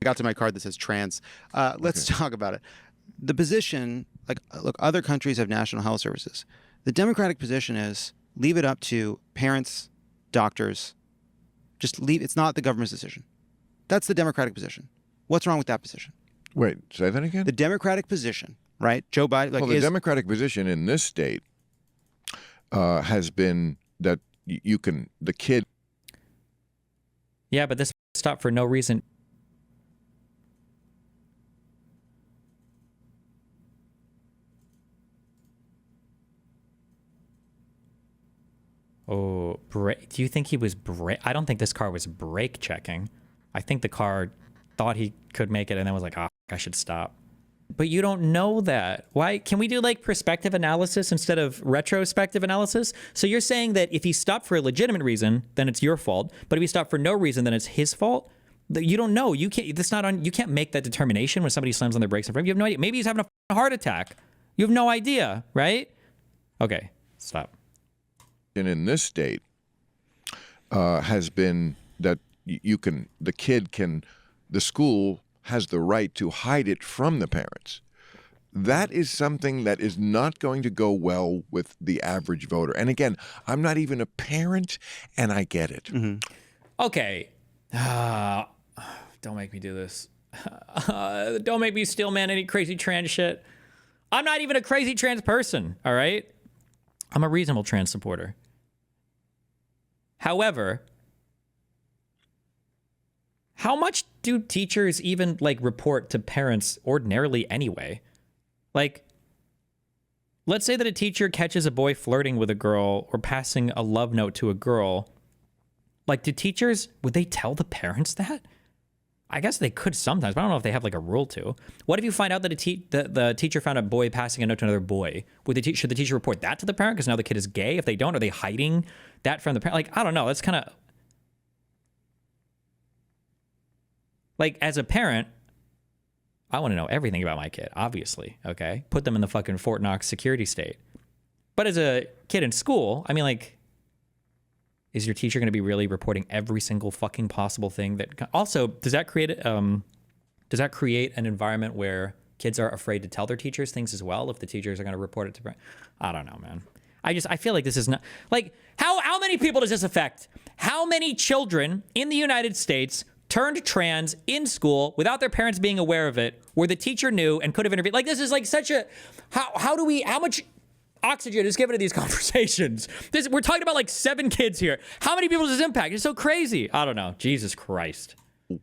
I got to my card that says trans. Let's talk about it. The position, like, look, other countries have national health services. The Democratic position is leave it up to parents, doctors. Just leave. It's not the government's decision. That's the Democratic position. What's wrong with that position? Wait, say that again? The Democratic position, right? Joe Biden. Like, well, the Democratic position in this state has been that the kid. Yeah, but this stopped for no reason. Oh, do you think he was I don't think this car was brake checking. I think the car thought he could make it and then was like, oh, I should stop. But you don't know that. Why? Can we do like perspective analysis instead of retrospective analysis? So you're saying that if he stopped for a legitimate reason, then it's your fault. But if he stopped for no reason, then it's his fault? You don't know. You can't. That's not on. You can't make that determination when somebody slams on their brakes in front of you. You have no idea. Maybe he's having a heart attack. You have no idea, right? Okay, stop. In this state has been that the school has the right to hide it from the parents. That is something that is not going to go well with the average voter. And again, I'm not even a parent, and I get it. Mm-hmm. Okay. Don't make me do this. Don't make me steel man any crazy trans shit. I'm not even a crazy trans person, all right? I'm a reasonable trans supporter. However, how much do teachers even like report to parents ordinarily anyway? Like, let's say that a teacher catches a boy flirting with a girl or passing a love note to a girl. Like, do teachers, would they tell the parents that? I guess they could sometimes, but I don't know if they have like a rule to. What if you find out that the teacher found a boy passing a note to another boy? Should the teacher report that to the parent because now the kid is gay? If they don't, are they hiding that from the parent? Like, I don't know. That's kind of... Like, as a parent, I want to know everything about my kid, obviously, okay? Put them in the fucking Fort Knox security state. But as a kid in school, I mean, like, is your teacher going to be really reporting every single fucking possible thing that... Also, does that create an environment where kids are afraid to tell their teachers things as well if the teachers are going to report it to... I don't know, man. I feel like this is not... Like, how many people does this affect? How many children in the United States turned trans in school without their parents being aware of it, where the teacher knew and could have intervened? Like, this is like such a... How much oxygen is given to these conversations? We're talking about like 7 kids here. How many people does this impact? It's so crazy. I don't know. Jesus Christ.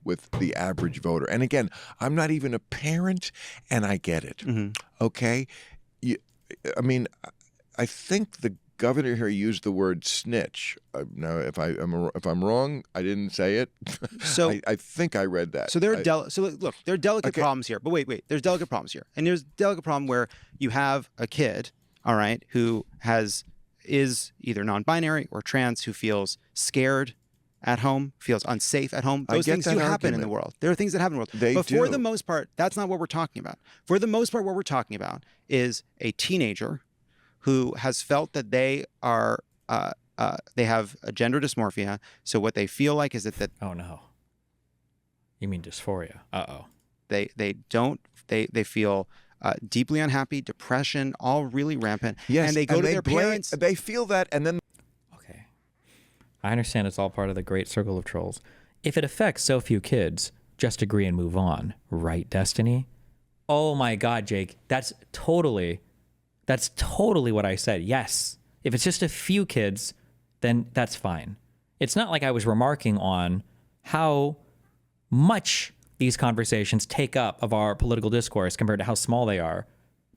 With the average voter. And again, I'm not even a parent, and I get it. Mm-hmm. Okay? I mean, I think the governor here used the word snitch. Now, if I'm wrong, I didn't say it. So I think I read that. So there are look, there are delicate problems here. But wait, there's delicate problems here, and there's a delicate problem where you have a kid, all right, who is either non-binary or trans, who feels scared at home, feels unsafe at home. Those things do happen in the world. There are things that happen in the world. But for the most part, that's not what we're talking about. For the most part, what we're talking about is a teenager who has felt that they have a gender dysmorphia. So what they feel like is that oh no, you mean dysphoria? They feel deeply unhappy, depression, all really rampant. Yes, and they go to their parents. They feel that, and then... Okay. I understand it's all part of the great circle of trolls. If it affects so few kids, just agree and move on. Right, Destiny? Oh my God, Jake. That's totally what I said. Yes. If it's just a few kids, then that's fine. It's not like I was remarking on how much these conversations take up of our political discourse compared to how small they are.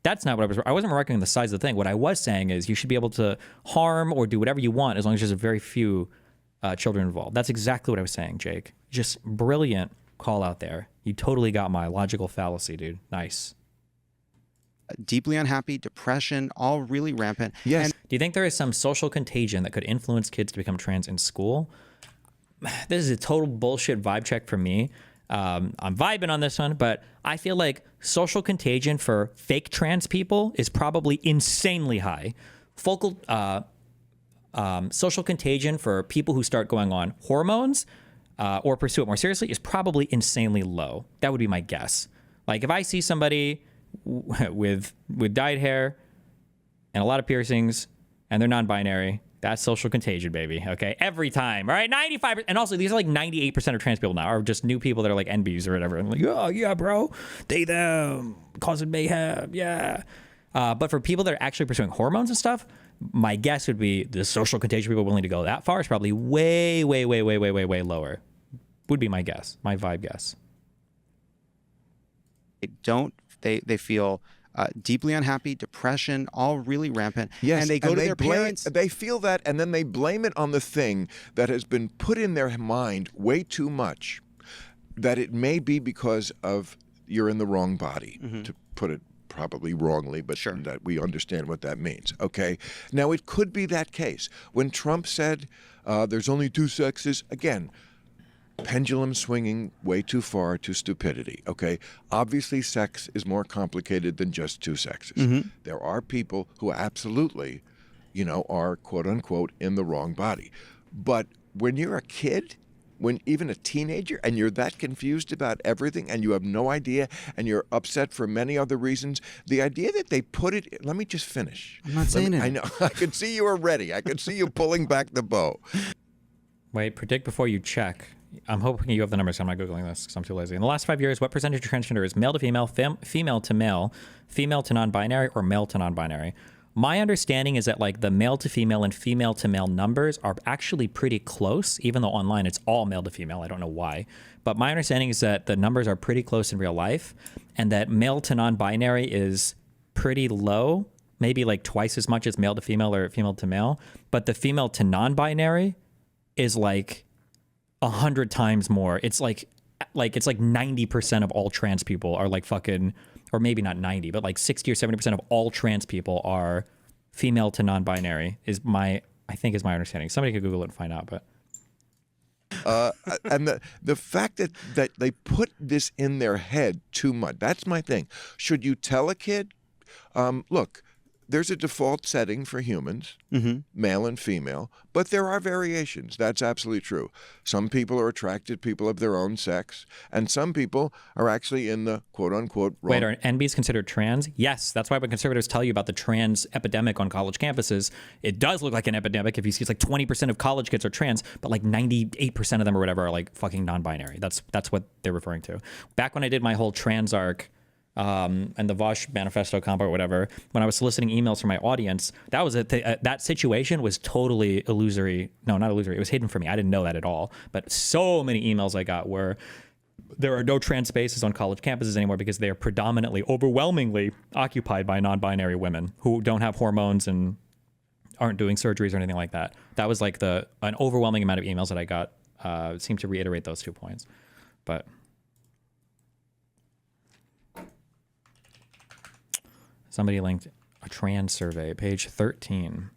That's not what I wasn't remarking on the size of the thing. What I was saying is you should be able to harm or do whatever you want as long as there's a very few children involved. That's exactly what I was saying, Jake. Just brilliant call out there. You totally got my logical fallacy, dude. Nice. Deeply unhappy, depression, all really rampant. Yes. And do you think there is some social contagion that could influence kids to become trans in school? This is a total bullshit vibe check from me. I'm vibing on this one, but I feel like social contagion for fake trans people is probably insanely high. Social contagion for people who start going on hormones or pursue it more seriously is probably insanely low. That would be my guess. Like if I see somebody with dyed hair and a lot of piercings and they're non-binary, that's social contagion, baby. Okay, every time. All right, 95%. And also, these are like 98% of trans people now are just new people that are like NBs or whatever. And like, oh yeah, bro, they them causing mayhem, yeah. But for people that are actually pursuing hormones and stuff, my guess would be the social contagion people willing to go that far is probably way lower. Would be my guess, my vibe guess. They feel deeply unhappy, depression, all really rampant. Yes, and they go to their parents. They feel that, and then they blame it on the thing that has been put in their mind way too much, that it may be because of you're in the wrong body, to put it probably wrongly, but Sure. that we understand what that means, okay? Now, it could be that case. When Trump said there's only two sexes, again, pendulum swinging way too far to stupidity, okay? Obviously, sex is more complicated than just two sexes. There are people who absolutely, are quote-unquote in the wrong body. But when you're a kid, when even a teenager, and you're that confused about everything and you have no idea and you're upset for many other reasons, the idea that they put it, let me just finish. I'm not saying it. I know, I could see you were ready. I could see you pulling back the bow. Wait, predict before you check. I'm hoping you have the numbers. I'm not Googling this because I'm too lazy. In the last 5 years, what percentage of transgender is male to female, female to male, female to non-binary, or male to non-binary? My understanding is that like the male to female and female to male numbers are actually pretty close, even though online it's all male to female. I don't know why. But my understanding is that the numbers are pretty close in real life, and that male to non-binary is pretty low, maybe like twice as much as male to female or female to male. But the female to non-binary is like 100 times more. It's like 90% of all trans people are like fucking, or maybe not 90, but like 60 or 70% of all trans people are female to non-binary I think is my understanding. Somebody could Google it and find out, but. And the fact that they put this in their head too much, that's my thing. Should you tell a kid, look, there's a default setting for humans, male and female, but there are variations. That's absolutely true. Some people are attracted to people of their own sex, and some people are actually in the quote-unquote wrong. Wait, are NBs considered trans? Yes, that's why when conservatives tell you about the trans epidemic on college campuses, it does look like an epidemic if you see it's like 20% of college kids are trans, but like 98% of them or whatever are like fucking non-binary. That's what they're referring to. Back when I did my whole trans arc, and the Vosh manifesto combo or whatever, when I was soliciting emails from my audience, that was that situation was totally illusory. No, not illusory. It was hidden from me. I didn't know that at all. But so many emails I got were, there are no trans spaces on college campuses anymore because they are predominantly, overwhelmingly occupied by non-binary women who don't have hormones and aren't doing surgeries or anything like that. That was like an overwhelming amount of emails that I got seemed to reiterate those 2 points. But somebody linked a trans survey, page 13.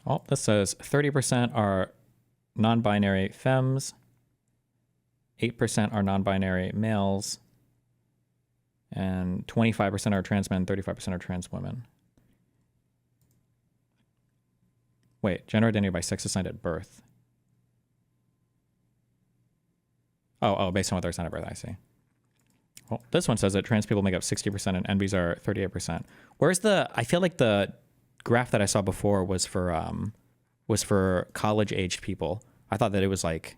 Oh, this says 30% are non-binary femmes, 8% are non-binary males, and 25% are trans men, 35% are trans women. Wait, gender identity by sex assigned at birth. Oh, based on what they're assigned at birth, I see. Well, this one says that trans people make up 60% and NBs are 38%. Where's I feel like the graph that I saw before was for college-aged people. I thought that it was like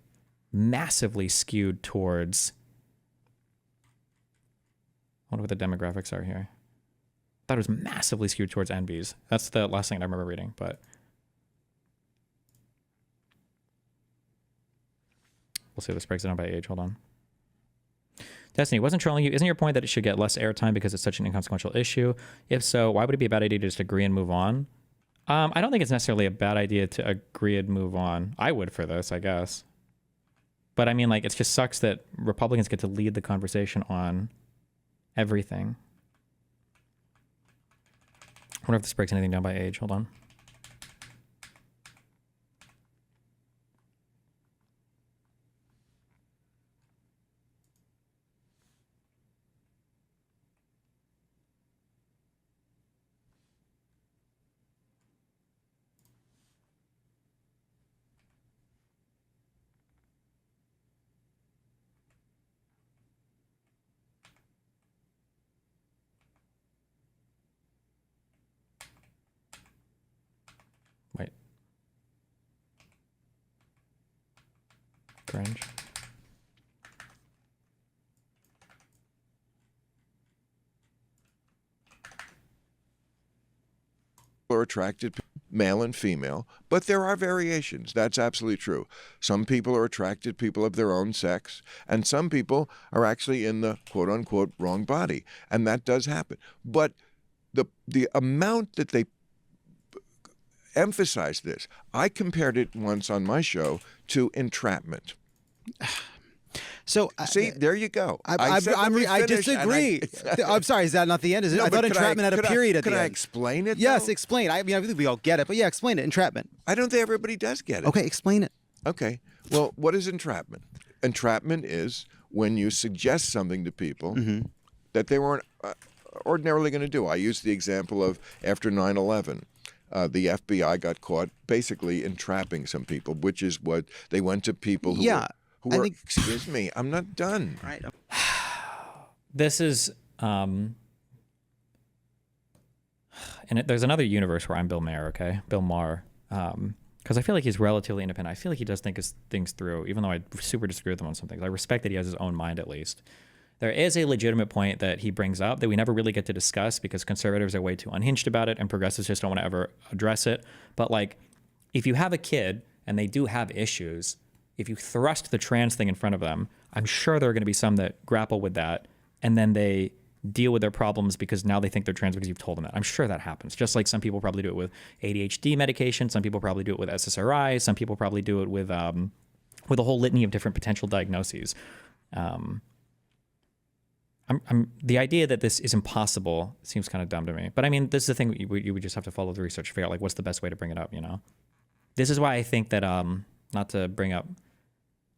massively skewed towards, I wonder what the demographics are here. I thought it was massively skewed towards NBs. That's the last thing I remember reading, but we'll see if this breaks it down by age. Hold on. Destiny, wasn't trolling you. Isn't your point that it should get less airtime because it's such an inconsequential issue? If so, why would it be a bad idea to just agree and move on? I don't think it's necessarily a bad idea to agree and move on. I would for this, I guess. But I mean, like, it just sucks that Republicans get to lead the conversation on everything. I wonder if this breaks anything down by age. Hold on. cringe. Are attracted, male and female, but there are variations. That's absolutely true. Some people are attracted to people of their own sex, and some people are actually in the quote-unquote wrong body, and that does happen. But the amount that they emphasize this, I compared it once on my show to entrapment. So see, there you go. I disagree. I'm sorry. Is that not the end? Is it? No, I thought entrapment had a period at the end. Could I explain it? Yes, though? explain. I mean, I think we all get it, but yeah, explain it. Entrapment. I don't think everybody does get it. Okay, explain it. Okay. Well, what is entrapment? Entrapment is when you suggest something to people that they weren't ordinarily going to do. I used the example of after 9/11. The FBI got caught basically entrapping some people, which is what they went to people who were, excuse me, I'm not done. Right. This is, and there's another universe where I'm Bill Maher, okay? Bill Maher. Because I feel like he's relatively independent. I feel like he does think his things through, even though I super disagree with him on some things. I respect that he has his own mind at least. There is a legitimate point that he brings up that we never really get to discuss because conservatives are way too unhinged about it and progressives just don't want to ever address it. But like, if you have a kid and they do have issues, if you thrust the trans thing in front of them, I'm sure there are going to be some that grapple with that and then they deal with their problems because now they think they're trans because you've told them that. I'm sure that happens. Just like some people probably do it with ADHD medication, some people probably do it with SSRI, some people probably do it with a whole litany of different potential diagnoses. The idea that this is impossible seems kind of dumb to me. But I mean, this is the thing, you would just have to follow the research to figure out like what's the best way to bring it up, you know? This is why I think that, not to bring up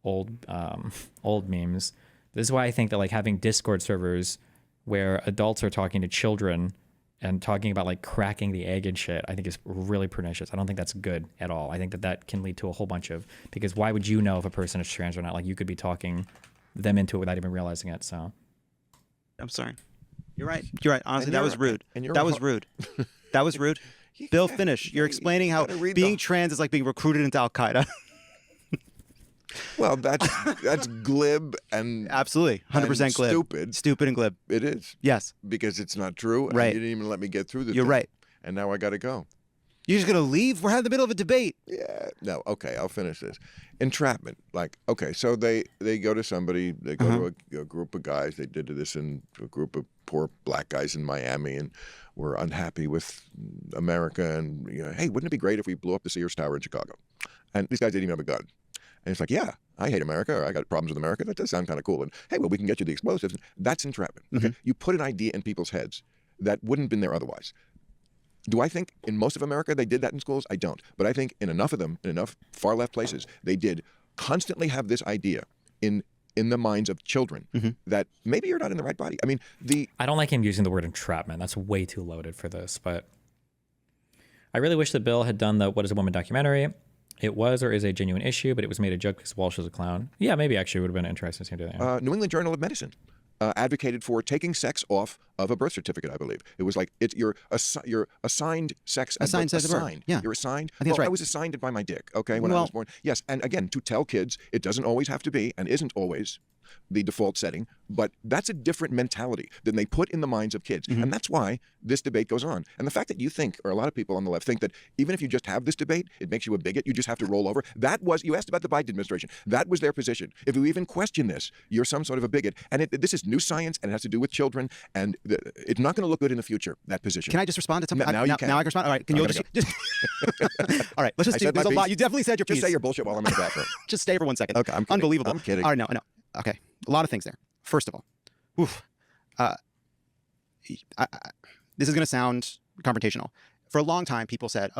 old memes, this is why I think that like having Discord servers where adults are talking to children and talking about like cracking the egg and shit, I think is really pernicious. I don't think that's good at all. I think that that can lead to a whole bunch of, because why would you know if a person is trans or not? Like you could be talking them into it without even realizing it, so. I'm sorry. You're right. You're right. Honestly, that was rude. And That was rude. That was rude. Bill, finish. You're explaining how being trans is like being recruited into Al Qaeda. Well, that's glib and absolutely 100% glib. Stupid and glib. It is. Yes. Because it's not true. Right. And you didn't even let me get through the You're thing. right. And now I got to go. You're just going to leave? We're in the middle of a debate. Yeah. No. Okay. I'll finish this. Entrapment. Like, okay, so they go to somebody, they go to a group of guys. They did this in a group of poor black guys in Miami and were unhappy with America. And, you know, hey, wouldn't it be great if we blew up the Sears Tower in Chicago? And these guys didn't even have a gun. And it's like, yeah, I hate America, or I got problems with America. That does sound kind of cool. And hey, well, we can get you the explosives. That's entrapment. Okay? You put an idea in people's heads that wouldn't have been there otherwise. Do I think in most of America they did that in schools? I don't. But I think in enough of them, in enough far left places, they did constantly have this idea in the minds of children that maybe you're not in the right body. I mean, I don't like him using the word entrapment. That's way too loaded for this. But I really wish that Bill had done the What is a Woman documentary. It was or is a genuine issue, but it was made a joke because Walsh is a clown. Yeah, maybe actually it would have been interesting to do that. Yeah. New England Journal of Medicine advocated for taking sex off of a birth certificate, I believe. It was like, you're assigned sex. Assigned sex at birth. Yeah. You're assigned. I think that's right. I was assigned by my dick, okay, when I was born. Yes, and again, to tell kids, it doesn't always have to be, and isn't always the default setting, but that's a different mentality than they put in the minds of kids. And that's why this debate goes on. And the fact that you think, or a lot of people on the left think that even if you just have this debate, it makes you a bigot, you just have to roll over. You asked about the Biden administration. That was their position. If you even question this, you're some sort of a bigot. And this is new science, and it has to do with children, and it's not going to look good in the future, that position. Can I just respond to something? Now you can. Now I can respond? All right. Can you just all right, let's just do, there's a lot. You definitely said your piece. Just say your bullshit while I'm in the bathroom. Just stay for 1 second. Okay, I'm kidding. Unbelievable. I'm kidding. All right, no. Okay. A lot of things there. First of all, this is going to sound confrontational. For a long time, people said,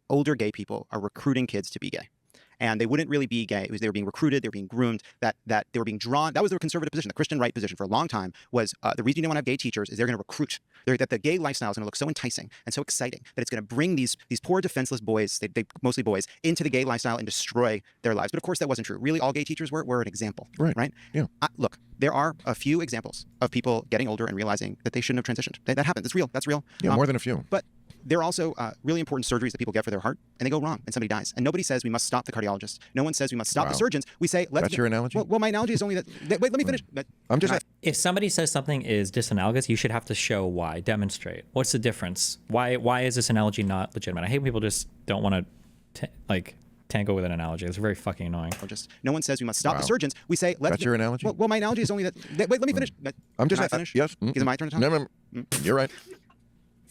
older gay people are recruiting kids to be gay. And they wouldn't really be gay. It was they were being recruited, they were being groomed, that they were being drawn. That was their conservative position. The Christian right position for a long time was the reason you don't want to have gay teachers is they're going to recruit. That the gay lifestyle is going to look so enticing and so exciting that it's going to bring these poor defenseless boys, they mostly boys, into the gay lifestyle and destroy their lives. But of course that wasn't true. Really, all gay teachers were an example. Right? Yeah. Look, there are a few examples of people getting older and realizing that they shouldn't have transitioned. That happens. It's real. That's real. Yeah, more than a few. But there are also really important surgeries that people get for their heart, and they go wrong, and somebody dies. And nobody says we must stop the cardiologist. No one says we must stop the surgeons. We say, let's. That's your analogy? Well, my analogy is only that. Wait, let me finish. I'm just. If somebody says something is disanalogous, you should have to show why, demonstrate. What's the difference? Why is this analogy not legitimate? I hate when people just don't want to tango with an analogy. It's very fucking annoying. No one says we must stop the surgeons. We say, let's. That's your analogy? Well, my analogy is only that. Wait, let me finish. I'm just. Can I finish? Yes. Is it my turn to talk? No. You're right.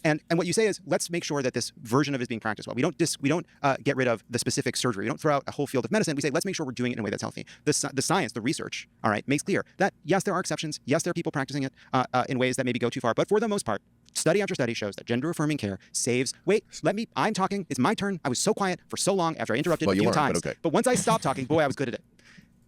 And what you say is, let's make sure that this version of it is being practiced well. We don't get rid of the specific surgery. We don't throw out a whole field of medicine. We say, let's make sure we're doing it in a way that's healthy. The science, the research, all right, makes clear that yes, there are exceptions. Yes, there are people practicing it in ways that maybe go too far. But for the most part, study after study shows that gender-affirming care saves. Wait, I'm talking. It's my turn. I was so quiet for so long after I interrupted a few times. But once I stopped talking, boy, I was good at it.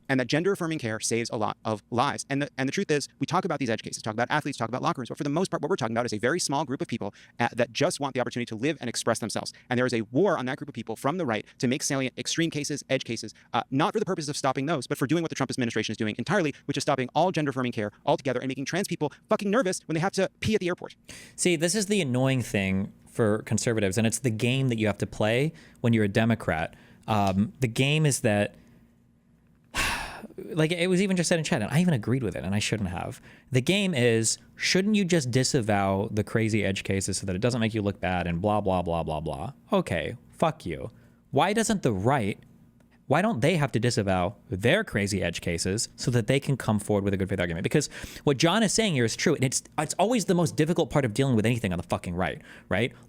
And that gender-affirming care saves a lot of lives. And the truth is, we talk about these edge cases, talk about athletes, talk about locker rooms, but for the most part, what we're talking about is a very small group of people that just want the opportunity to live and express themselves. And there is a war on that group of people from the right to make salient extreme cases, edge cases, not for the purpose of stopping those, but for doing what the Trump administration is doing entirely, which is stopping all gender-affirming care altogether and making trans people fucking nervous when they have to pee at the airport. See, this is the annoying thing for conservatives, and it's the game that you have to play when you're a Democrat. The game is that, like it was even just said in chat, and I even agreed with it, and I shouldn't have. The game is, shouldn't you just disavow the crazy edge cases so that it doesn't make you look bad and blah, blah, blah, blah, blah. Okay, fuck you. Why don't they have to disavow their crazy edge cases so that they can come forward with a good faith argument? Because what John is saying here is true, and it's always the most difficult part of dealing with anything on the fucking right?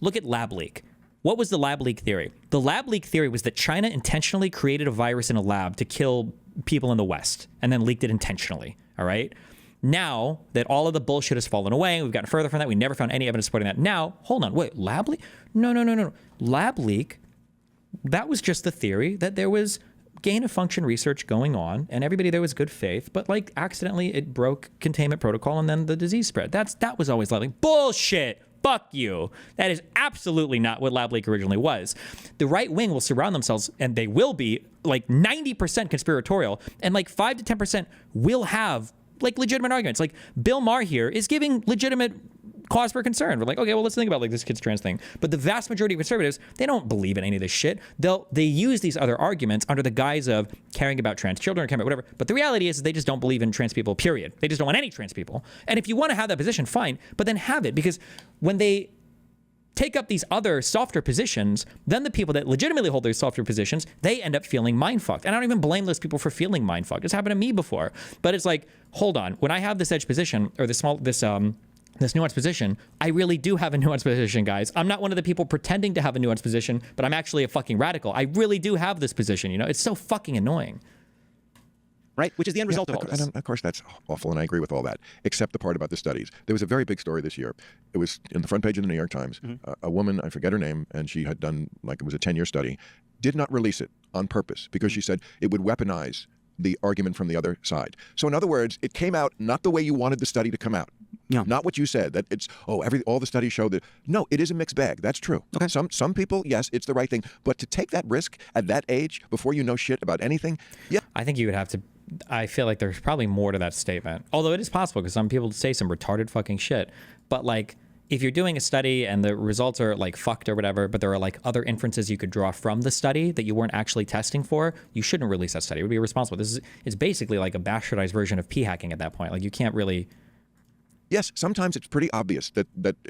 Look at lab leak. What was the lab leak theory? The lab leak theory was that China intentionally created a virus in a lab to kill people in the West and then leaked it intentionally, all right? Now that all of the bullshit has fallen away, we've gotten further from that, we never found any evidence supporting that. Now, hold on, wait, lab leak? No. Lab leak, that was just the theory that there was gain-of-function research going on and everybody there was good faith, but like accidentally it broke containment protocol and then the disease spread. That was always lab leak. Bullshit! Fuck you. That is absolutely not what lab leak originally was. The right wing will surround themselves, and they will be like 90% conspiratorial, and like 5 to 10% will have like legitimate arguments. Like Bill Maher here is giving legitimate cause for concern. We're like, okay, well, let's think about like this kid's trans thing. But the vast majority of conservatives, they don't believe in any of this shit. They use these other arguments under the guise of caring about trans children or caring about whatever. But the reality is they just don't believe in trans people, period. They just don't want any trans people. And if you want to have that position, fine, but then have it, because when they take up these other softer positions, then the people that legitimately hold those softer positions, they end up feeling mind-fucked. And I don't even blame those people for feeling mind-fucked. It's happened to me before. But it's like, hold on, when I have this edge position or this nuanced position, I really do have a nuanced position, guys. I'm not one of the people pretending to have a nuanced position, but I'm actually a fucking radical. I really do have this position, you know? It's so fucking annoying. Right? Which is the end result of all this. And of course, that's awful, and I agree with all that, except the part about the studies. There was a very big story this year. It was in the front page of the New York Times. A woman, I forget her name, and she had done, like it was a 10-year study, did not release it on purpose because she said it would weaponize the argument from the other side. So in other words, it came out not the way you wanted the study to come out. Yeah. Not what you said, that it's, all the studies show that. No, it is a mixed bag. That's true. Okay. Some people, yes, it's the right thing. But to take that risk at that age before you know shit about anything, yeah. I think you would have to, I feel like there's probably more to that statement. Although it is possible because some people say some retarded fucking shit. But like, if you're doing a study and the results are like fucked or whatever, but there are like other inferences you could draw from the study that you weren't actually testing for, you shouldn't release that study. It would be irresponsible. It's basically like a bastardized version of p-hacking at that point. Like you can't really... Yes, sometimes it's pretty obvious that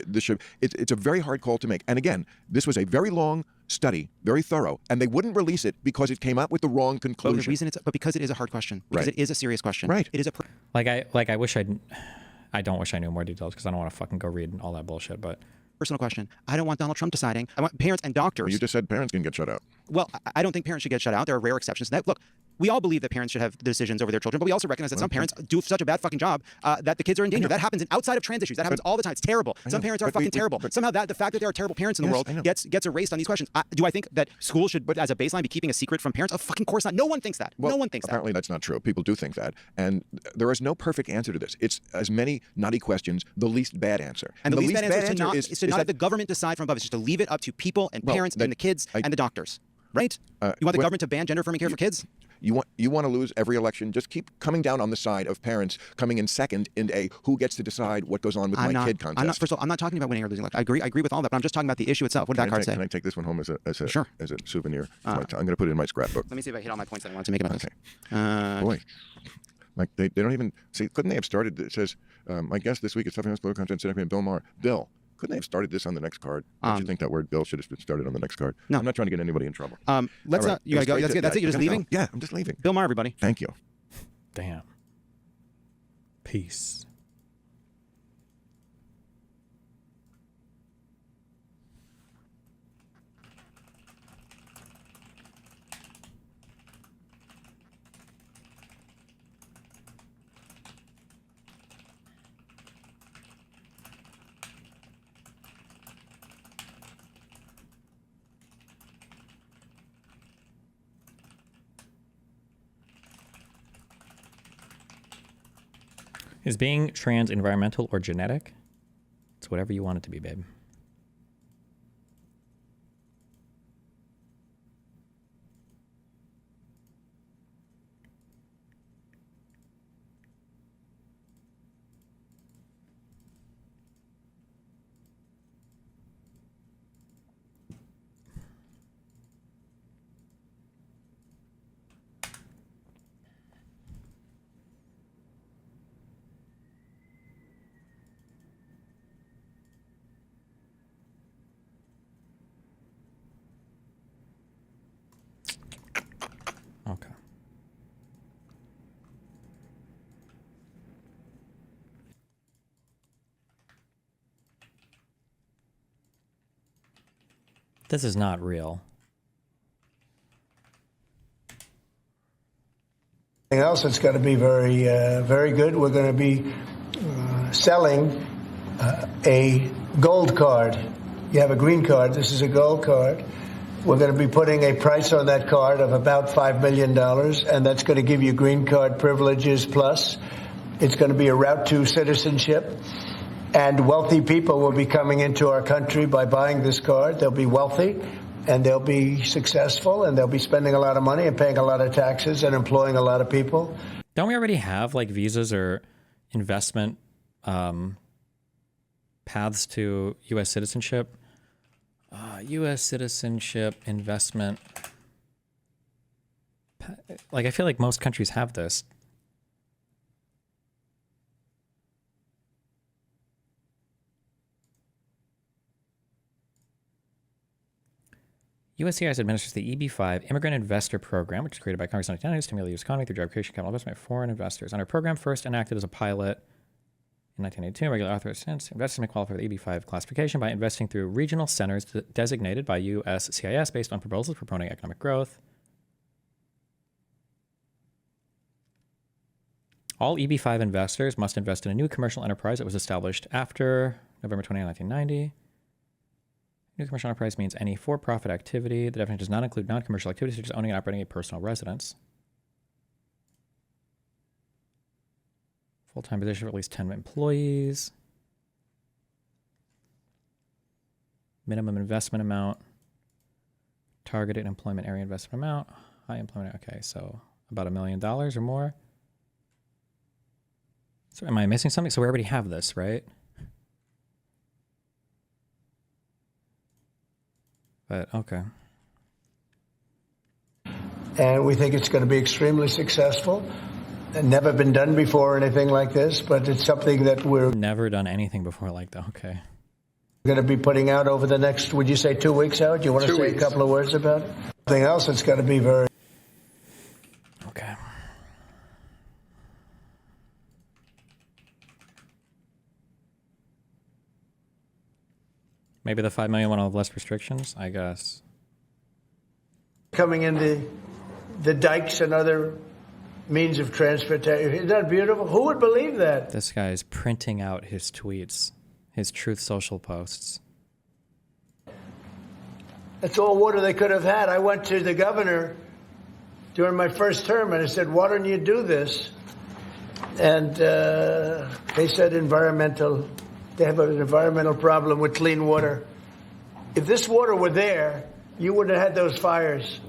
this should. It's a very hard call to make. And again, this was a very long study, very thorough, and they wouldn't release it because it came out with the wrong conclusion. But the reason but because it is a hard question, because it is a serious question. Right. It is a. I wish I don't wish I knew more details because I don't want to fucking go read all that bullshit. But personal question. I don't want Donald Trump deciding. I want parents and doctors. Well, you just said parents can get shut out. Well, I don't think parents should get shut out. There are rare exceptions to that. Look. We all believe that parents should have the decisions over their children, but we also recognize that some parents do such a bad fucking job that the kids are in danger. That happens outside of trans issues. That happens all the time. It's terrible. Some parents are fucking terrible. Somehow the fact that there are terrible parents in the world gets erased on these questions. Do I think that schools should, as a baseline, be keeping a secret from parents? Of fucking course not. No one thinks that. Well, no one thinks that. Apparently that's not true. People do think that. And there is no perfect answer to this. It's as many nutty questions, the least bad answer. And the least bad answer is to not let the government decide from above. It's just to leave it up to people and parents and the kids and the doctors. Right? You want the government to ban gender affirming care for kids? You want to lose every election? Just keep coming down on the side of parents coming in second in a who gets to decide what goes on with my kid contest. First of all, I'm not talking about winning or losing. Like, I agree with all that, but I'm just talking about the issue itself. What did that card say? Can I take this one home as a souvenir? Uh, I'm going to put it in my scrapbook. Let me see if I hit all my points that I wanted to make about Okay. this. Boy. Like they don't even see. Couldn't they have started? It says, "My guest this week is Suffering Political Content Secretary Bill Maher." Bill, couldn't they have started this on the next card? Don't you think that word "Bill" should have been started on the next card? No, I'm not trying to get anybody in trouble. Let's All right. You gotta go. That's it. You're just leaving. Yeah, I'm just leaving. Bill Maher, everybody. Thank you. Damn. Peace. Is being trans environmental or genetic? It's whatever you want it to be, babe. Okay. This is not real. Else, it's going to be very, very good. We're going to be selling a gold card. You have a green card. This is a gold card. We're going to be putting a price on that card of about $5 million, and that's going to give you green card privileges plus. It's going to be a route to citizenship, and wealthy people will be coming into our country by buying this card. They'll be wealthy, and they'll be successful, and they'll be spending a lot of money and paying a lot of taxes and employing a lot of people. Don't we already have like visas or investment paths to U.S. citizenship? U.S. citizenship investment. Like, I feel like most countries have this. USCIS administers the EB-5 Immigrant Investor Program, which was created by Congress in 1990 to stimulate the U.S. economy through job creation, capital investment by foreign investors. Under program, first enacted as a pilot in 1982, regular authorized since. Investors may qualify for the EB-5 classification by investing through regional centers designated by USCIS based on proposals for promoting economic growth. All EB-5 investors must invest in a new commercial enterprise that was established after November 20, 1990. New commercial enterprise means any for-profit activity. The definition does not include non-commercial activities such as owning and operating a personal residence. Full-time position for at least 10 employees. Minimum investment amount. Targeted employment area investment amount. High employment. Okay, so about $1 million or more. So am I missing something? So we already have this, right? But okay. And we think it's going to be extremely successful. Never been done before, anything like this, but it's something that we're never done anything before like that. Okay. Going to be putting out over the next, would you say 2 weeks out? Do you want to say a couple of words about it? Something else that's going to be very... Okay. Maybe the 5 million one will have less restrictions, I guess. Coming into the dikes and other means of transportation. Isn't that beautiful? Who would believe that? This guy is printing out his tweets, his Truth Social posts. That's all water they could have had. I went to the governor during my first term and I said, why don't you do this? And they said they have an environmental problem with clean water. If this water were there, you wouldn't have had those fires.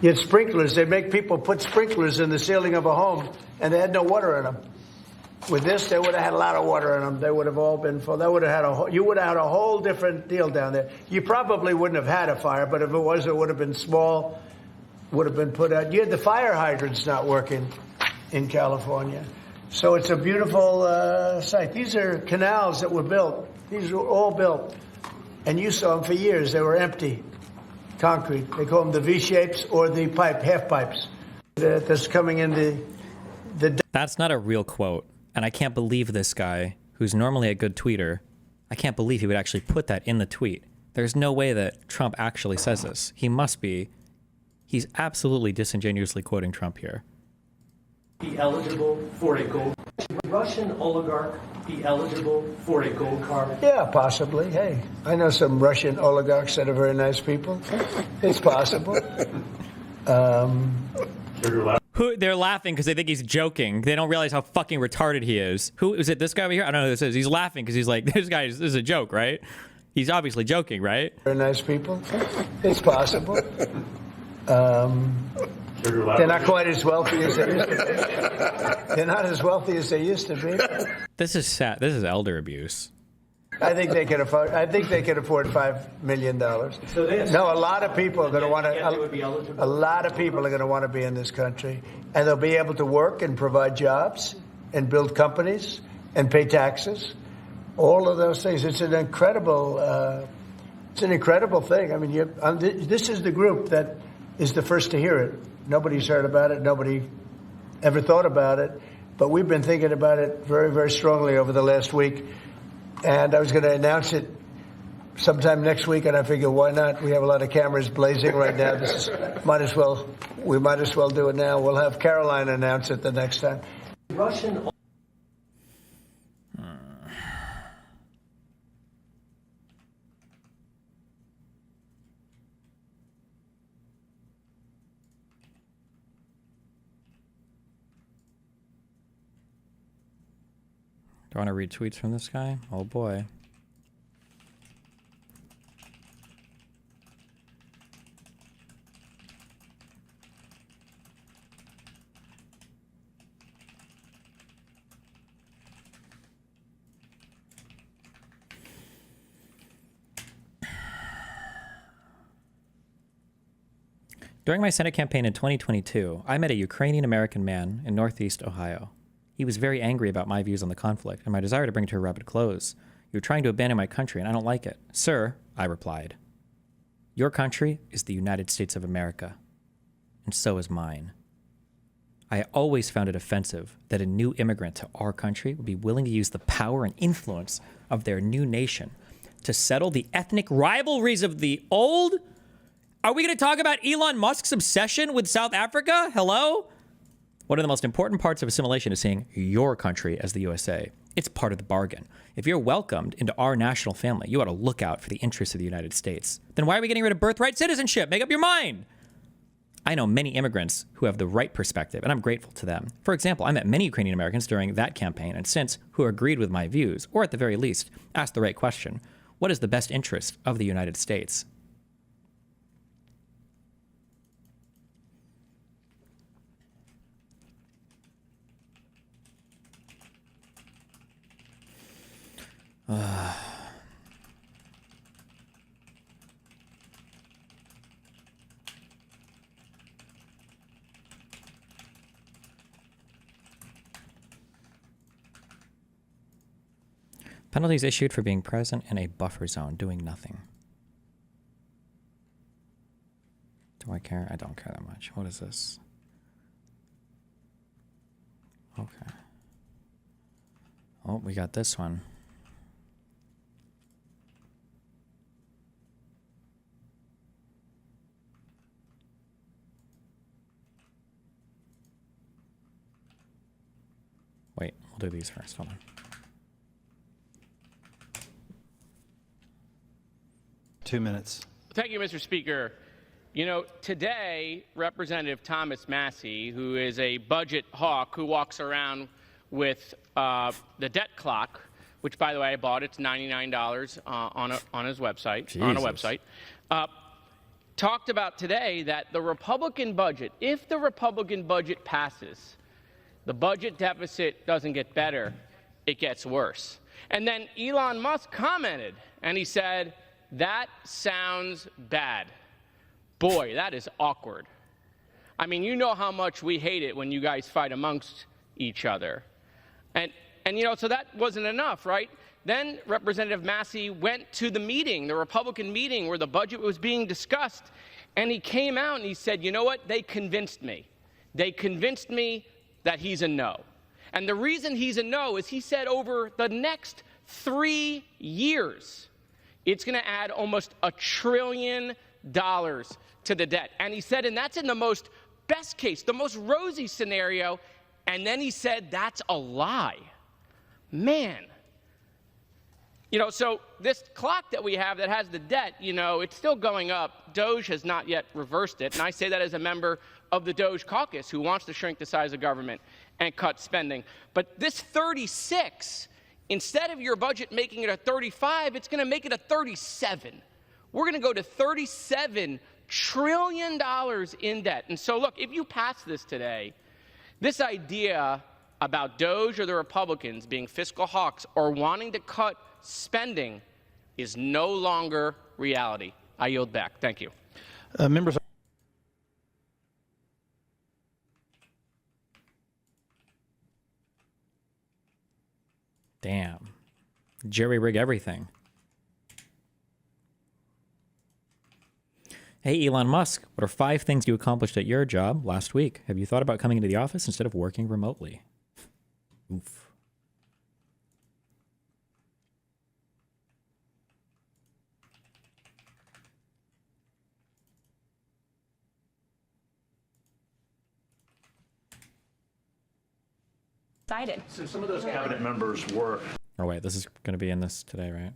You had sprinklers. They make people put sprinklers in the ceiling of a home, and they had no water in them. With this, they would have had a lot of water in them. They would have all been full. That would have had you would have had a whole different deal down there. You probably wouldn't have had a fire, but if it was, it would have been small, would have been put out. You had the fire hydrants not working in California. So it's a beautiful site. These are canals that were built. These were all built. And you saw them for years. They were empty, concrete. They call them the V-shapes or the half pipes. That's coming in the... That's not a real quote. And I can't believe this guy, who's normally a good tweeter, I can't believe he would actually put that in the tweet. There's no way that Trump actually says this. He must be. He's absolutely disingenuously quoting Trump here. Be eligible for a gold... Russian oligarch be eligible for a gold card? Yeah, possibly. Hey, I know some Russian oligarchs that are very nice people. It's possible. They're laughing because they think he's joking. They don't realize how fucking retarded he is. Who is it? This guy over here? I don't know who this is. He's laughing because he's like, this is a joke, right? He's obviously joking, right? Very nice people. It's possible. They're not quite as wealthy as they used to be. They're not as wealthy as they used to be. This is sad. This is elder abuse. I think they can afford. I think they can afford $5 million. So no, a lot of people are going to want to. A lot of people are going to want to be in this country, and they'll be able to work and provide jobs and build companies and pay taxes. All of those things. It's an incredible. It's an incredible thing. I mean, this is the group that is the first to hear it. Nobody's heard about it. Nobody ever thought about it. But we've been thinking about it very, very strongly over the last week. And I was going to announce it sometime next week, and I figured, why not? We have a lot of cameras blazing right now. We might as well do it now. We'll have Caroline announce it the next time. Russian. Do I want to read tweets from this guy? Oh boy. During my Senate campaign in 2022, I met a Ukrainian-American man in Northeast Ohio. He was very angry about my views on the conflict and my desire to bring it to a rapid close. You're trying to abandon my country, and I don't like it. Sir, I replied, your country is the United States of America, and so is mine. I always found it offensive that a new immigrant to our country would be willing to use the power and influence of their new nation to settle the ethnic rivalries of the old. Are we going to talk about Elon Musk's obsession with South Africa? Hello? One of the most important parts of assimilation is seeing your country as the USA. It's part of the bargain. If you're welcomed into our national family, you ought to look out for the interests of the United States. Then why are we getting rid of birthright citizenship? Make up your mind. I know many immigrants who have the right perspective, and I'm grateful to them. For example, I met many Ukrainian Americans during that campaign and since who agreed with my views, or at the very least, asked the right question. What is the best interest of the United States? Penalties issued for being present in a buffer zone, doing nothing. Do I care? I don't care that much. What is this? Okay. Oh, we got this one. Wait, we'll do these first. Hold on. Two minutes. Thank you, Mr. Speaker. You know, today, Representative Thomas Massey, who is a budget hawk who walks around with the debt clock, which, by the way, I bought. It's $99 on his website. Jesus. On a website. talked about today that the Republican budget, if the Republican budget passes, the budget deficit doesn't get better, it gets worse. And then Elon Musk commented, and he said, that sounds bad. Boy, that is awkward. I mean, you know how much we hate it when you guys fight amongst each other. And you know, so that wasn't enough, right? Then Representative Massey went to the meeting, the Republican meeting where the budget was being discussed, and he came out and he said, you know what, they convinced me. They convinced me that he's a no. And the reason he's a no is he said over the next 3 years, it's going to add almost $1 trillion to the debt. And he said, and that's in the most best case, the most rosy scenario. And then he said, that's a lie. Man. You know, so this clock that we have that has the debt, you know, it's still going up. Doge has not yet reversed it. And I say that as a member of the Doge caucus who wants to shrink the size of government and cut spending. But this 36, instead of your budget making it a 35, it's going to make it a 37. We're going to go to $37 trillion in debt. And so, look, if you pass this today, this idea about Doge or the Republicans being fiscal hawks or wanting to cut spending is no longer reality. I yield back. Thank you. Members. Damn. Jerry rig everything. Hey, Elon Musk, what are 5 things you accomplished at your job last week? Have you thought about coming into the office instead of working remotely? Oof. Excited. So some of those cabinet members were. Oh, wait, this is going to be in this today, right?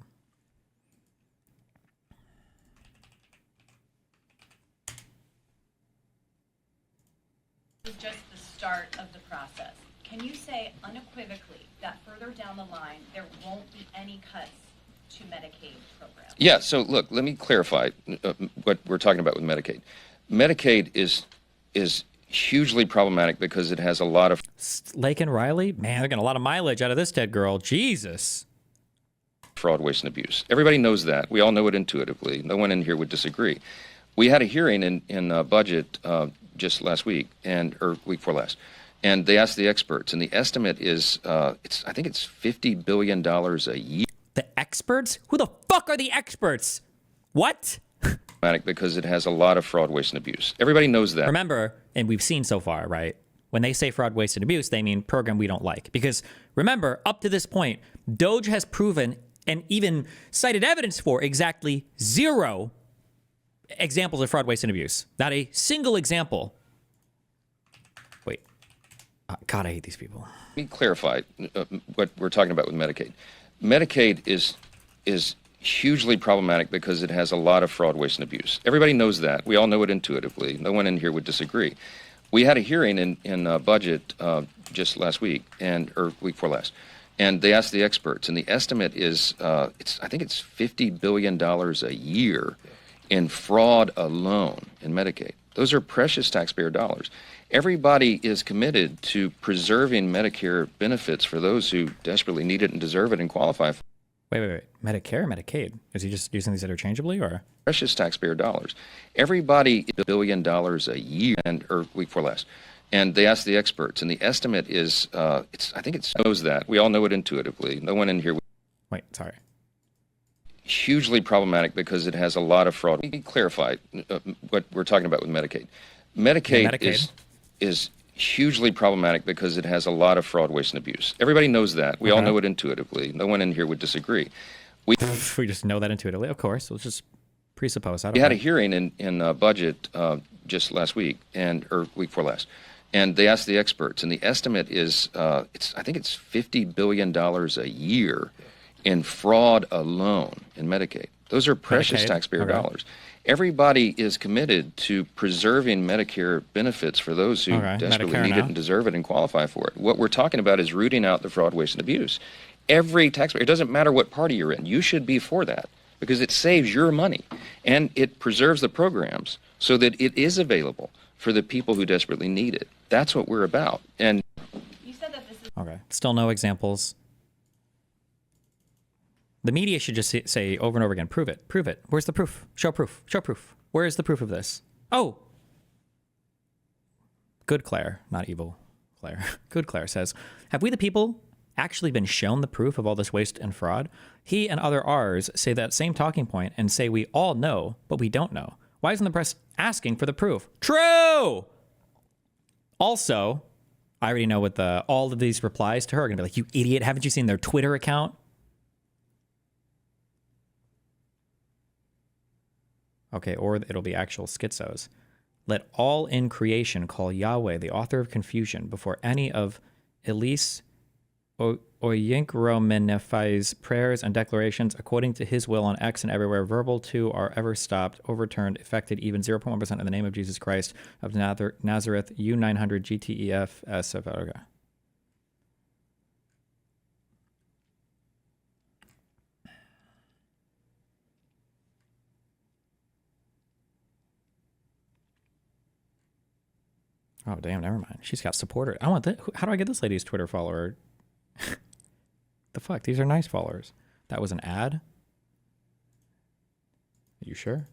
This is just the start of the process. Can you say unequivocally that further down the line there won't be any cuts to Medicaid programs? Yeah, so look, let me clarify what we're talking about with Medicaid. Medicaid is hugely problematic because it has a lot of Lake and Riley? Man, they're getting a lot of mileage out of this dead girl. Jesus. fraud, waste, and abuse. Everybody knows that. We all know it intuitively. No one in here would disagree. We had a hearing in budget just last week, or week before last, and they asked the experts, and the estimate is, I think it's $50 billion a year. The experts? Who the fuck are the experts? What? Because it has a lot of fraud, waste, and abuse. Everybody knows that. Remember, and we've seen so far, right? When they say fraud, waste, and abuse, they mean program we don't like. Because remember, up to this point, Doge has proven and even cited evidence for exactly 0 examples of fraud, waste, and abuse. Not a single example. Wait. God, I hate these people. Let me clarify what we're talking about with Medicaid. Medicaid is hugely problematic because it has a lot of fraud, waste, and abuse. Everybody knows that. We all know it intuitively. No one in here would disagree. We had a hearing in budget just last week, or week before last, and they asked the experts, and the estimate is, I think it's $50 billion a year in fraud alone in Medicaid. Those are precious taxpayer dollars. Everybody is committed to preserving Medicare benefits for those who desperately need it and deserve it and qualify for it. Wait. Medicare or Medicaid? Is he just using these interchangeably, or? Precious taxpayer dollars. Everybody $1 billion a year, or week before last. And they asked the experts, and the estimate is, I think it's knows that. We all know it intuitively. No one in here. Wait, sorry. Hugely problematic because it has a lot of fraud. Let me clarify what we're talking about with Medicaid. Medicaid. Is hugely problematic because it has a lot of fraud, waste, and abuse. Everybody knows that. We all know it intuitively. No one in here would disagree. We just know that intuitively, of course. Let's just presuppose. We had a hearing in budget just last week, or week before last, and they asked the experts, and the estimate is, I think it's $50 billion a year in fraud alone in Medicaid. Those are precious taxpayer dollars. Everybody is committed to preserving Medicare benefits for those who desperately need it and deserve it and qualify for it. What we're talking about is rooting out the fraud, waste, and abuse. Every taxpayer, it doesn't matter what party you're in, you should be for that. because it saves your money and it preserves the programs so that it is available for the people who desperately need it. That's what we're about. And You said that this is Okay. Still no examples. The media should just say over and over again, prove it, prove it. Where's the proof? Show proof, show proof. Where is the proof of this? Oh. Good Claire, not evil Claire. Good Claire says, have we the people actually been shown the proof of all this waste and fraud? He and other R's say that same talking point and say we all know, but we don't know. Why isn't the press asking for the proof? True! Also, I already know what all of these replies to her are going to be like, you idiot, haven't you seen their Twitter account? Okay, or it'll be actual schizos. Let all in creation call Yahweh, the author of confusion, before any of Elise Oyinkromenephi's prayers and declarations according to his will on X and everywhere, verbal too, are ever stopped, overturned, affected even 0.1% in the name of Jesus Christ of Nazareth, U900 GTEF SF. Okay. Oh, damn, never mind. She's got supporters. I want that. How do I get this lady's Twitter follower? The fuck? These are nice followers. That was an ad? Are you sure?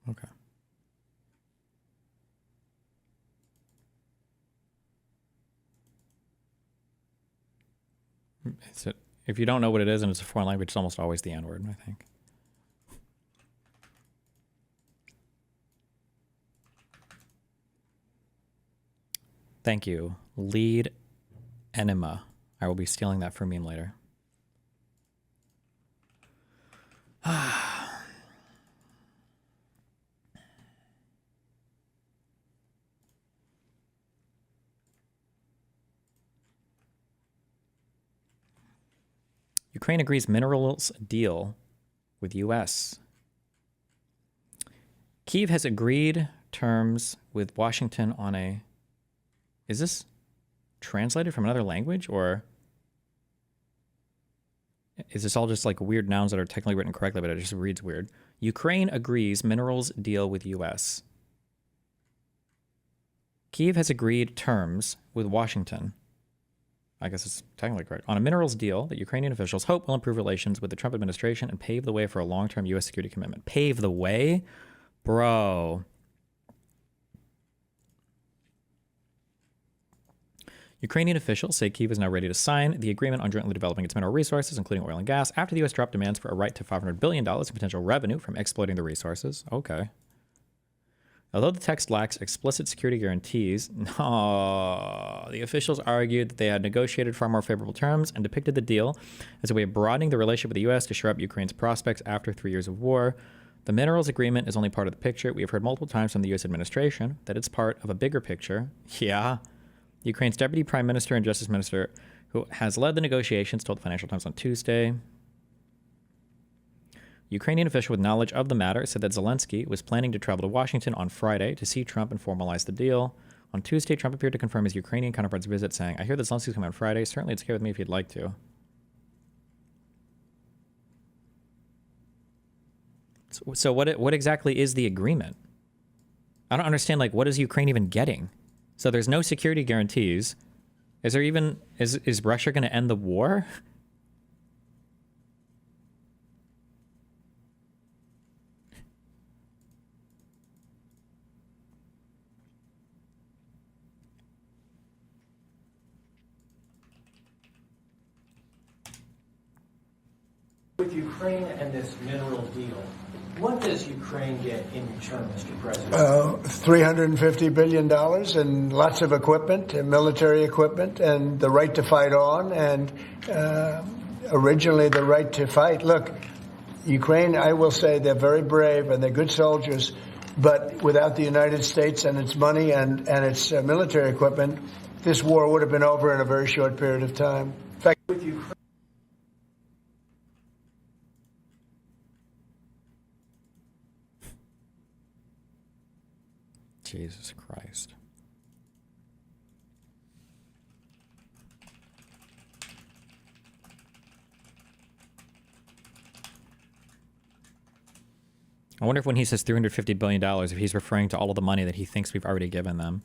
Okay. If you don't know what it is and it's a foreign language, it's almost always the N-word, I think. Thank you. Lead enema. I will be stealing that for meme later. Ukraine agrees minerals deal with U.S. Kyiv has agreed terms with Washington on a... Is this translated from another language, or is this all just like weird nouns that are technically written correctly, but it just reads weird? Ukraine agrees minerals deal with U.S. Kyiv has agreed terms with Washington. I guess it's technically correct. On a minerals deal that Ukrainian officials hope will improve relations with the Trump administration and pave the way for a long-term U.S. security commitment. Pave the way? Bro. Ukrainian officials say Kyiv is now ready to sign the agreement on jointly developing its mineral resources, including oil and gas, after the U.S. dropped demands for a right to $500 billion in potential revenue from exploiting the resources. Okay. Although the text lacks explicit security guarantees, the officials argued that they had negotiated far more favorable terms and depicted the deal as a way of broadening the relationship with the U.S. to shore up Ukraine's prospects after 3 years of war. The minerals agreement is only part of the picture. We have heard multiple times from the U.S. administration that it's part of a bigger picture. Yeah. Ukraine's Deputy Prime Minister and Justice Minister, who has led the negotiations, told the Financial Times on Tuesday. Ukrainian official with knowledge of the matter said that Zelensky was planning to travel to Washington on Friday to see Trump and formalize the deal. On Tuesday, Trump appeared to confirm his Ukrainian counterpart's visit, saying, I hear that Zelensky's coming on Friday. Certainly it's okay with me if you'd like to. So what exactly is the agreement? I don't understand, like, what is Ukraine even getting? So there's no security guarantees. Is there even... Is Russia going to end the war? With Ukraine and this mineral deal, what does Ukraine get in return, Mr. President? $350 billion and lots of equipment, and military equipment, and the right to fight on, and originally the right to fight. Look, Ukraine, I will say they're very brave and they're good soldiers, but without the United States and its money and its military equipment, this war would have been over in a very short period of time. In fact, with Ukraine. Jesus Christ. I wonder if when he says $350 billion, if he's referring to all of the money that he thinks we've already given them.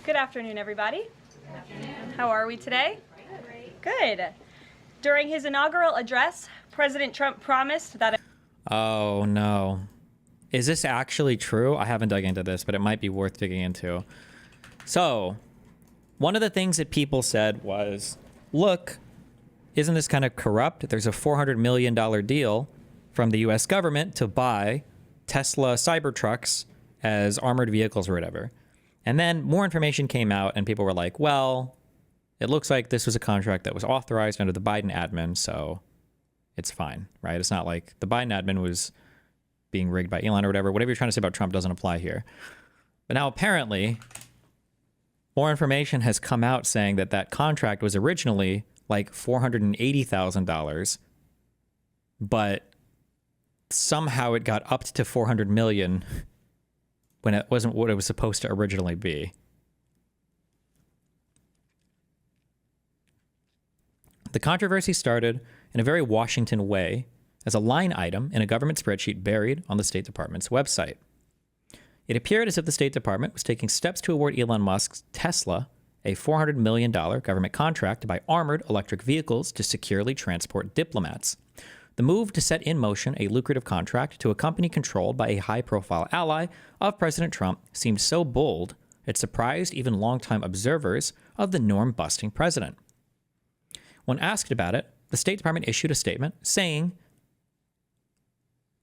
Good afternoon, everybody. Good afternoon. How are we today? Good. During his inaugural address, President Trump promised that... Oh, no. Is this actually true? I haven't dug into this, but it might be worth digging into. So, one of the things that people said was, look, isn't this kind of corrupt? There's a $400 million deal from the U.S. government to buy Tesla Cybertrucks as armored vehicles or whatever. And then more information came out and people were like, well, it looks like this was a contract that was authorized under the Biden admin, so it's fine, right? It's not like the Biden admin was being rigged by Elon or whatever. Whatever you're trying to say about Trump doesn't apply here. But now apparently more information has come out saying that that contract was originally like $480,000, but somehow it got upped to $400 million when it wasn't what it was supposed to originally be. The controversy started in a very Washington way as a line item in a government spreadsheet buried on the State Department's website. It appeared as if the State Department was taking steps to award Elon Musk's Tesla a $400 million government contract to buy armored electric vehicles to securely transport diplomats. The move to set in motion a lucrative contract to a company controlled by a high-profile ally of President Trump seemed so bold, it surprised even longtime observers of the norm-busting president. When asked about it, the State Department issued a statement saying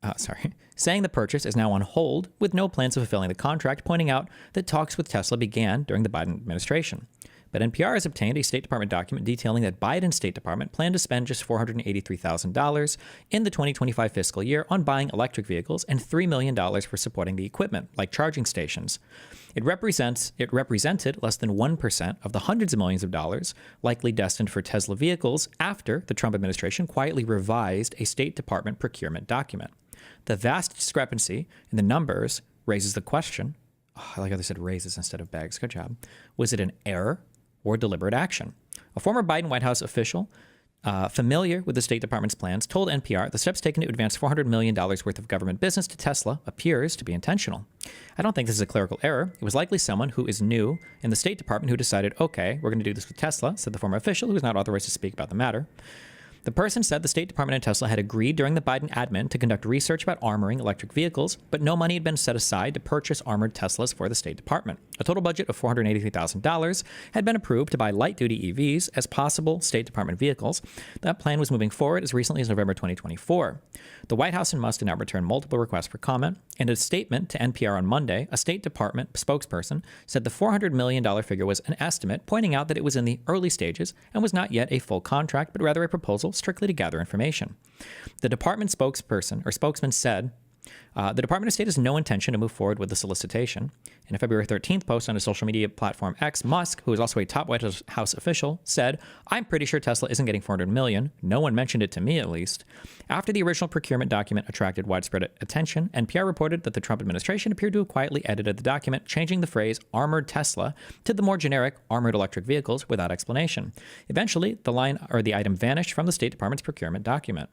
the purchase is now on hold with no plans of fulfilling the contract, pointing out that talks with Tesla began during the Biden administration. But NPR has obtained a State Department document detailing that Biden's State Department planned to spend just $483,000 in the 2025 fiscal year on buying electric vehicles and $3 million for supporting the equipment, like charging stations. It represented less than 1% of the hundreds of millions of dollars likely destined for Tesla vehicles after the Trump administration quietly revised a State Department procurement document. The vast discrepancy in the numbers raises the question, I like how they said raises instead of bags, good job, was it an error or deliberate action? A former Biden White House official familiar with the State Department's plans told NPR the steps taken to advance $400 million worth of government business to Tesla appears to be intentional. I don't think this is a clerical error. It was likely someone who is new in the State Department who decided, okay, we're going to do this with Tesla, said the former official who is not authorized to speak about the matter. The person said the State Department and Tesla had agreed during the Biden admin to conduct research about armoring electric vehicles, but no money had been set aside to purchase armored Teslas for the State Department. A total budget of $483,000 had been approved to buy light-duty EVs as possible State Department vehicles. That plan was moving forward as recently as November 2024. The White House and Musk did now return multiple requests for comment. In a statement to NPR on Monday, a State Department spokesperson said the $400 million figure was an estimate, pointing out that it was in the early stages and was not yet a full contract, but rather a proposal strictly to gather information. The department spokesman said, the Department of State has no intention to move forward with the solicitation. In a February 13th post on his social media platform X, Musk, who is also a top White House official, said, I'm pretty sure Tesla isn't getting $400 million. No one mentioned it to me, at least. After the original procurement document attracted widespread attention, NPR reported that the Trump administration appeared to have quietly edited the document, changing the phrase armored Tesla to the more generic armored electric vehicles without explanation. Eventually, the item vanished from the State Department's procurement document.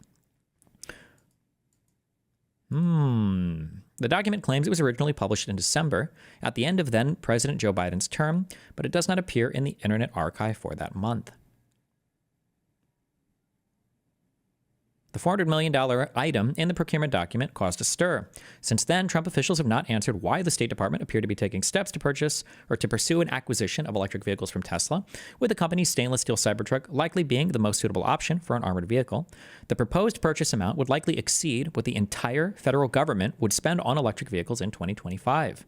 The document claims it was originally published in December, at the end of then President Joe Biden's term, but it does not appear in the Internet Archive for that month. The $400 million item in the procurement document caused a stir. Since then, Trump officials have not answered why the State Department appeared to be taking steps to purchase or to pursue an acquisition of electric vehicles from Tesla, with the company's stainless steel Cybertruck likely being the most suitable option for an armored vehicle. The proposed purchase amount would likely exceed what the entire federal government would spend on electric vehicles in 2025.